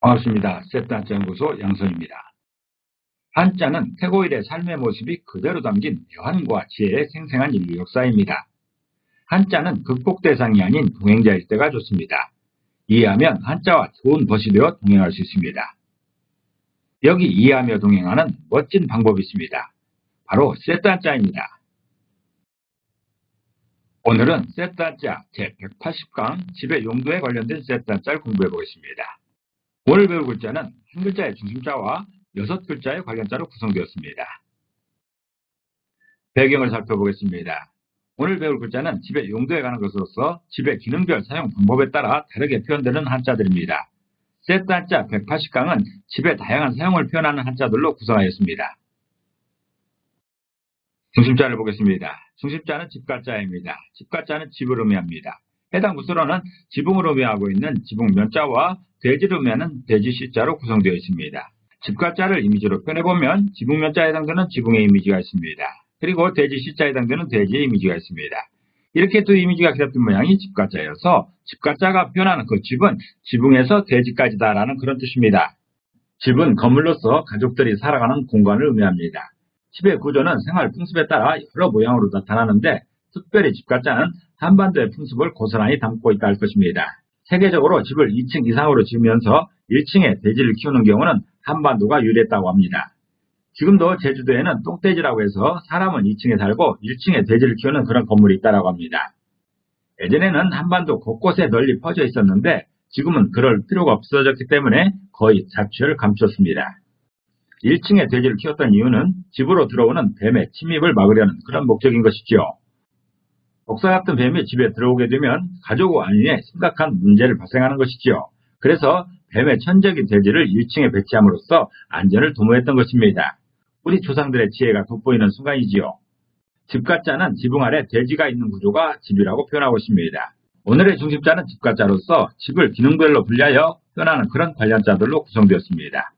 반갑습니다. 세트한자연구소 양선입니다. 한자는 태고일의 삶의 모습이 그대로 담긴 묘한과 지혜의 생생한 인류 역사입니다. 한자는 극복 대상이 아닌 동행자일 때가 좋습니다. 이해하면 한자와 좋은 벗이 되어 동행할 수 있습니다. 여기 이해하며 동행하는 멋진 방법이 있습니다. 바로 세트한자입니다. 오늘은 세트한자 제180강 집의 용도에 관련된 세트한자를 공부해 보겠습니다. 오늘 배울 글자는 한 글자의 중심자와 6글자의 관련자로 구성되었습니다. 배경을 살펴보겠습니다. 오늘 배울 글자는 집의 용도에 관한 것으로서 집의 기능별 사용 방법에 따라 다르게 표현되는 한자들입니다. 세트 한자 180강은 집의 다양한 사용을 표현하는 한자들로 구성하였습니다. 중심자를 보겠습니다. 중심자는 집가자입니다. 집가자는 집을 의미합니다. 해당 부수로는 지붕을 의미하고 있는 지붕면자와 돼지를 의미하는 돼지시자로 구성되어 있습니다. 집가자를 이미지로 표현해보면 지붕면자에 해당되는 지붕의 이미지가 있습니다. 그리고 돼지시자에 해당되는 돼지의 이미지가 있습니다. 이렇게 두 이미지가 결합된 모양이 집가자여서 집가자가 표현하는 그 집은 지붕에서 돼지까지다라는 그런 뜻입니다. 집은 건물로서 가족들이 살아가는 공간을 의미합니다. 집의 구조는 생활 풍습에 따라 여러 모양으로 나타나는데 특별히 집가자는 한반도의 풍습을 고스란히 담고 있다 할 것입니다. 세계적으로 집을 2층 이상으로 지으면서 1층에 돼지를 키우는 경우는 한반도가 유리했다고 합니다. 지금도 제주도에는 똥돼지라고 해서 사람은 2층에 살고 1층에 돼지를 키우는 그런 건물이 있다고 합니다. 예전에는 한반도 곳곳에 널리 퍼져 있었는데 지금은 그럴 필요가 없어졌기 때문에 거의 자취를 감췄습니다. 1층에 돼지를 키웠던 이유는 집으로 들어오는 뱀의 침입을 막으려는 그런 목적인 것이지요. 독사 같은 뱀이 집에 들어오게 되면 가족 안위에 심각한 문제를 발생하는 것이지요. 그래서 뱀의 천적인 돼지를 1층에 배치함으로써 안전을 도모했던 것입니다. 우리 조상들의 지혜가 돋보이는 순간이지요. 집가자는 지붕 아래 돼지가 있는 구조가 집이라고 표현하고 있습니다. 오늘의 중심자는 집가자로서 집을 기능별로 분리하여 표현하는 그런 관련자들로 구성되었습니다.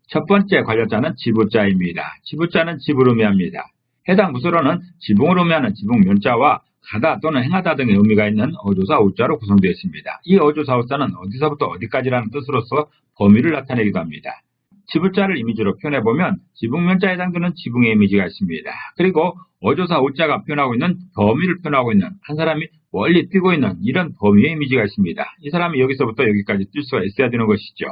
첫 번째 관련자는 지부자입니다. 지부자는 집을 의미합니다. 해당 부수로는 지붕을 의미하는 지붕면자와 가다 또는 행하다 등의 의미가 있는 어조사 우자로 구성되어 있습니다. 이 어조사 우자는 어디서부터 어디까지라는 뜻으로서 범위를 나타내기도 합니다. 지부자를 이미지로 표현해보면 지붕면자에 해당되는 지붕의 이미지가 있습니다. 그리고 어조사 우자가 표현하고 있는 범위를 표현하고 있는 한 사람이 멀리 뛰고 있는 이런 범위의 이미지가 있습니다. 이 사람이 여기서부터 여기까지 뛸 수가 있어야 되는 것이죠.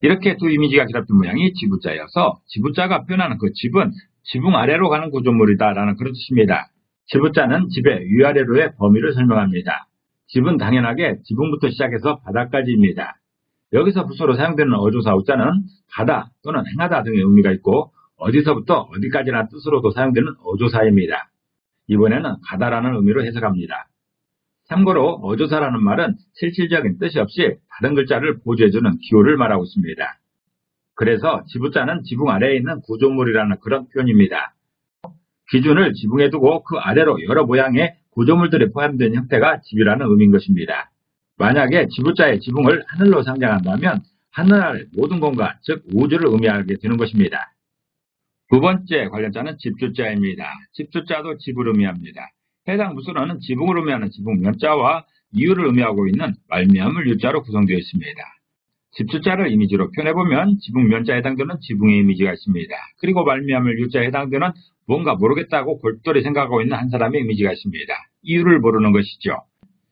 이렇게 두 이미지가 결합된 모양이 지부자여서 지부자가 표현하는 그 집은 지붕 아래로 가는 구조물이다라는 그런 뜻입니다. 지부자는 집의 위아래로의 범위를 설명합니다. 집은 당연하게 지붕부터 시작해서 바닥까지입니다. 여기서 부수로 사용되는 어조사 우자는 가다 또는 행하다 등의 의미가 있고 어디서부터 어디까지라는 뜻으로도 사용되는 어조사입니다. 이번에는 가다라는 의미로 해석합니다. 참고로 어조사라는 말은 실질적인 뜻이 없이 다른 글자를 보조해주는 기호를 말하고 있습니다. 그래서 지부자는 지붕 아래에 있는 구조물이라는 그런 표현입니다. 기준을 지붕에 두고 그 아래로 여러 모양의 구조물들이 포함된 형태가 집이라는 의미인 것입니다. 만약에 지부자의 지붕을 하늘로 상징한다면 하늘 아래 모든 공간, 즉 우주를 의미하게 되는 것입니다. 두 번째 관련자는 집주자입니다. 집주자도 집을 의미합니다. 해당 부수로는 지붕을 의미하는 지붕면자와 이유를 의미하고 있는 말미암을 유자로 구성되어 있습니다. 집주자를 이미지로 표현해보면 지붕면자에 해당되는 지붕의 이미지가 있습니다. 그리고 말미암을 유자에 해당되는 뭔가 모르겠다고 골똘히 생각하고 있는 한 사람의 이미지가 있습니다. 이유를 모르는 것이죠.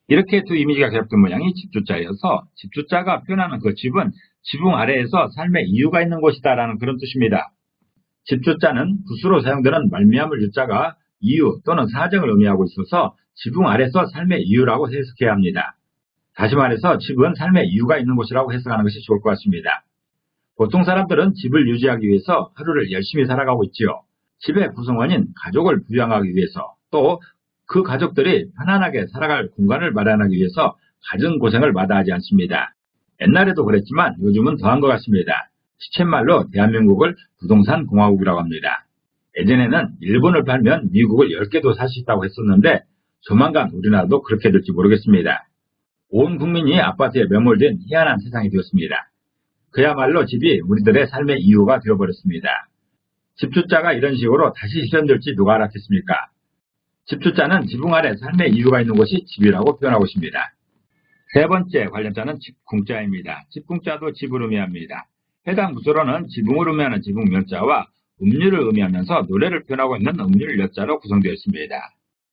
이렇게 두 이미지가 결합된 모양이 집주자여서 집주자가 표현하는 그 집은 지붕 아래에서 삶의 이유가 있는 곳이다라는 그런 뜻입니다. 집주자는 부수로 사용되는 말미암을 유자가 이유 또는 사정을 의미하고 있어서 지붕 아래서 삶의 이유라고 해석해야 합니다. 다시 말해서 집은 삶의 이유가 있는 곳이라고 해석하는 것이 좋을 것 같습니다. 보통 사람들은 집을 유지하기 위해서 하루를 열심히 살아가고 있지요. 집의 구성원인 가족을 부양하기 위해서 또 그 가족들이 편안하게 살아갈 공간을 마련하기 위해서 갖은 고생을 마다하지 않습니다. 옛날에도 그랬지만 요즘은 더한 것 같습니다. 시쳇말로 대한민국을 부동산 공화국이라고 합니다. 예전에는 일본을 팔면 미국을 10개도 살 수 있다고 했었는데 조만간 우리나라도 그렇게 될지 모르겠습니다. 온 국민이 아파트에 매몰된 희한한 세상이 되었습니다. 그야말로 집이 우리들의 삶의 이유가 되어버렸습니다. 집주자가 이런 식으로 다시 실현될지 누가 알았겠습니까? 집주자는 지붕 아래 삶의 이유가 있는 곳이 집이라고 표현하고 있습니다. 세 번째 관련자는 집궁자입니다. 집궁자도 집을 의미합니다. 해당 부서로는 지붕을 의미하는 지붕면자와 음률을 의미하면서 노래를 표현하고 있는 음률여자로 구성되어 있습니다.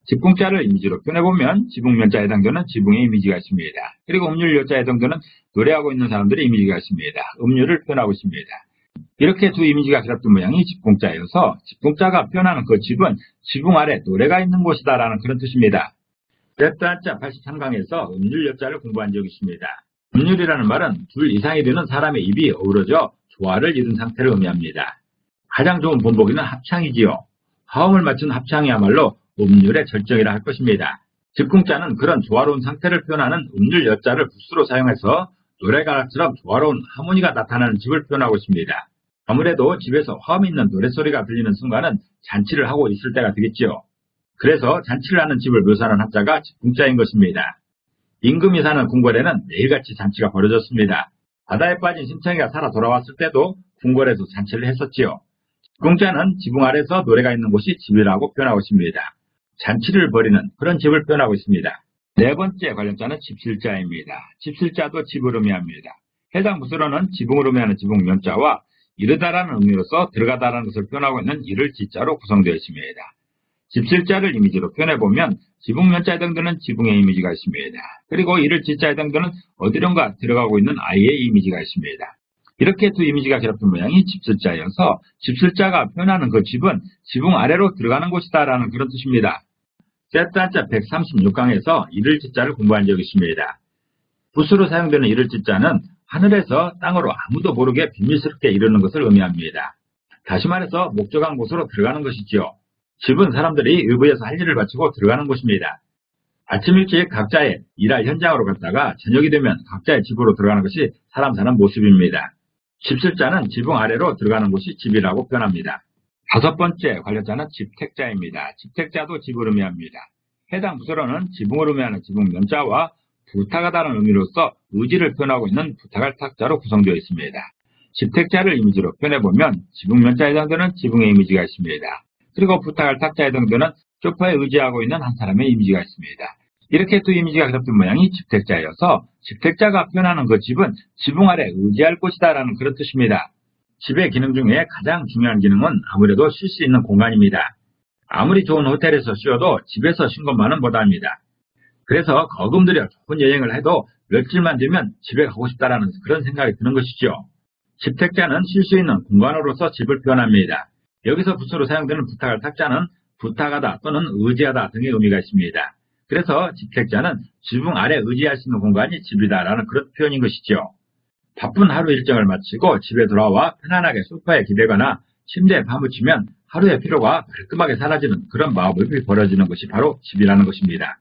집궁자를 이미지로 표현해보면 지붕면자에 해당되는 지붕의 이미지가 있습니다. 그리고 음률여자에 해당되는 노래하고 있는 사람들의 이미지가 있습니다. 음률을 표현하고 있습니다. 이렇게 두 이미지가 결합된 모양이 집궁자여서 집궁자가 표현하는 그 집은 지붕 아래 노래가 있는 곳이다 라는 그런 뜻입니다. 셋단자 83강에서 음률여자를 공부한 적이 있습니다. 음률이라는 말은 둘 이상이 되는 사람의 입이 어우러져 조화를 이룬 상태를 의미합니다. 가장 좋은 본보기는 합창이지요. 화음을 맞춘 합창이야말로 음률의 절정이라 할 것입니다. 집궁자는 그런 조화로운 상태를 표현하는 음률여자를 부수로 사용해서 노래가락처럼 조화로운 하모니가 나타나는 집을 표현하고 있습니다. 아무래도 집에서 화음이 있는 노랫소리가 들리는 순간은 잔치를 하고 있을 때가 되겠지요. 그래서 잔치를 하는 집을 묘사하는 한자가 집궁자인 것입니다. 임금이 사는 궁궐에는 매일같이 잔치가 벌어졌습니다. 바다에 빠진 심청이가 살아 돌아왔을 때도 궁궐에서 잔치를 했었지요. 집궁자는 지붕 아래서 노래가 있는 곳이 집이라고 표현하고 있습니다. 잔치를 벌이는 그런 집을 표현하고 있습니다. 네 번째 관련자는 집실자입니다. 집실자도 집을 의미합니다. 해당 부서로는 지붕을 의미하는 지붕면자와 이르다라는 의미로서 들어가다라는 것을 표현하고 있는 이를 지자로 구성되어 있습니다. 집실자를 이미지로 표현해보면 지붕면자에 해당되는 지붕의 이미지가 있습니다. 그리고 이를 지자에 해당되는 어디론가 들어가고 있는 아이의 이미지가 있습니다. 이렇게 두 이미지가 결합된 모양이 집실자여서 집실자가 표현하는 그 집은 지붕 아래로 들어가는 곳이다 라는 그런 뜻입니다. 셋단자 136강에서 이를 지자를 공부한 적이 있습니다. 붓으로 사용되는 이를 지자는 하늘에서 땅으로 아무도 모르게 비밀스럽게 이르는 것을 의미합니다. 다시 말해서 목적한 곳으로 들어가는 것이지요. 집은 사람들이 의부에서 할 일을 마치고 들어가는 곳입니다. 아침 일찍 각자의 일할 현장으로 갔다가 저녁이 되면 각자의 집으로 들어가는 것이 사람 사는 모습입니다. 집실자는 지붕 아래로 들어가는 곳이 집이라고 표현합니다. 다섯 번째 관련자는 집택자입니다. 집택자도 집을 의미합니다. 해당 부서로는 지붕을 의미하는 지붕면자와 부탁하다는 의미로서 의지를 표현하고 있는 부탁할 탁자로 구성되어 있습니다. 집택자를 이미지로 표현해보면 지붕면자에 해당되는 지붕의 이미지가 있습니다. 그리고 부탁할 탁자에 해당되는 소파에 의지하고 있는 한 사람의 이미지가 있습니다. 이렇게 두 이미지가 결합된 모양이 집택자여서 집택자가 표현하는 그 집은 지붕 아래 의지할 곳이다 라는 그런 뜻입니다. 집의 기능 중에 가장 중요한 기능은 아무래도 쉴 수 있는 공간입니다. 아무리 좋은 호텔에서 쉬어도 집에서 쉰 것만은 못합니다. 그래서 거금 들여 좋은 여행을 해도 며칠만 되면 집에 가고 싶다라는 그런 생각이 드는 것이죠. 집택자는 쉴 수 있는 공간으로서 집을 표현합니다. 여기서 부수로 사용되는 부탁할 탁자는 부탁하다 또는 의지하다 등의 의미가 있습니다. 그래서 집택자는 지붕 아래 의지할 수 있는 공간이 집이다라는 그런 표현인 것이죠. 바쁜 하루 일정을 마치고 집에 돌아와 편안하게 소파에 기대거나 침대에 파묻히면 하루의 피로가 깔끔하게 사라지는 그런 마법이 벌어지는 것이 바로 집이라는 것입니다.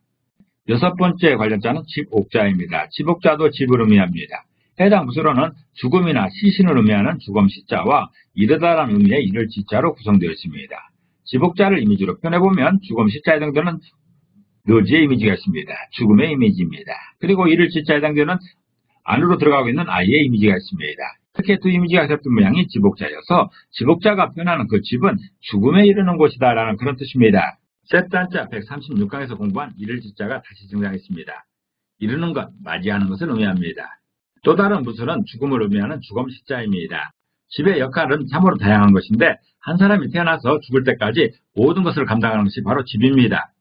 여섯 번째 관련자는 집옥자입니다. 집옥자도 집을 의미합니다. 해당 부서로는 죽음이나 시신을 의미하는 죽음시자와 이르다라는 의미의 이를 지자로 구성되어 있습니다. 집옥자를 이미지로 표현해보면 죽음시자에 해당되는 묘지의 이미지가 있습니다. 죽음의 이미지입니다. 그리고 이를 지자에 해당되는 안으로 들어가고 있는 아이의 이미지가 있습니다. 이렇게 두 이미지가 결합된 모양이 집옥자여서 집옥자가 표현하는 그 집은 죽음에 이르는 곳이다 라는 그런 뜻입니다. 셋단자 136강에서 공부한 이를 지자가 다시 등장했습니다. 이르는 것, 맞이하는 것을 의미합니다. 또 다른 부서는 죽음을 의미하는 죽음시자입니다. 집의 역할은 참으로 다양한 것인데 한 사람이 태어나서 죽을 때까지 모든 것을 감당하는 것이 바로 집입니다.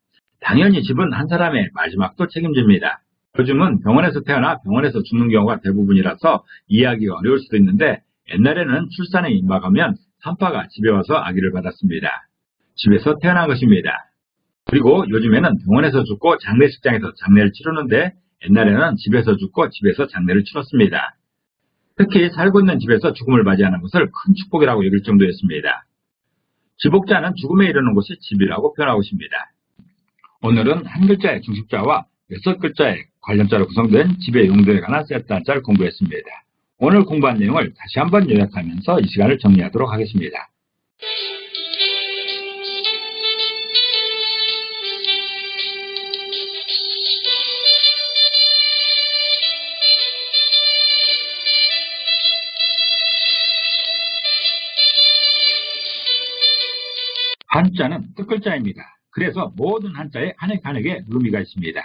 당연히 집은 한 사람의 마지막도 책임집니다. 요즘은 병원에서 태어나 병원에서 죽는 경우가 대부분이라서 이해하기가 어려울 수도 있는데 옛날에는 출산에 임박하면 산파가 집에 와서 아기를 받았습니다. 집에서 태어난 것입니다. 그리고 요즘에는 병원에서 죽고 장례식장에서 장례를 치르는데 옛날에는 집에서 죽고 집에서 장례를 치렀습니다. 특히 살고 있는 집에서 죽음을 맞이하는 것을 큰 축복이라고 여길 정도였습니다. 집옥자는 죽음에 이르는 곳이 집이라고 표현하고 있습니다. 오늘은 한 글자의 중심자와 6글자의 관련자로 구성된 집의 용도에 관한 셋단자를 공부했습니다. 오늘 공부한 내용을 다시 한번 요약하면서 이 시간을 정리하도록 하겠습니다. 한자는 뜻글자입니다. 그래서 모든 한자에 한획 한획의 의미가 있습니다.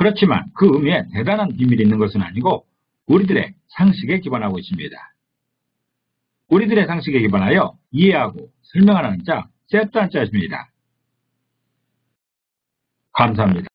그렇지만 그 의미에 대단한 비밀이 있는 것은 아니고 우리들의 상식에 기반하고 있습니다. 우리들의 상식에 기반하여 이해하고 설명하는 자, 세트한 자입니다. 감사합니다.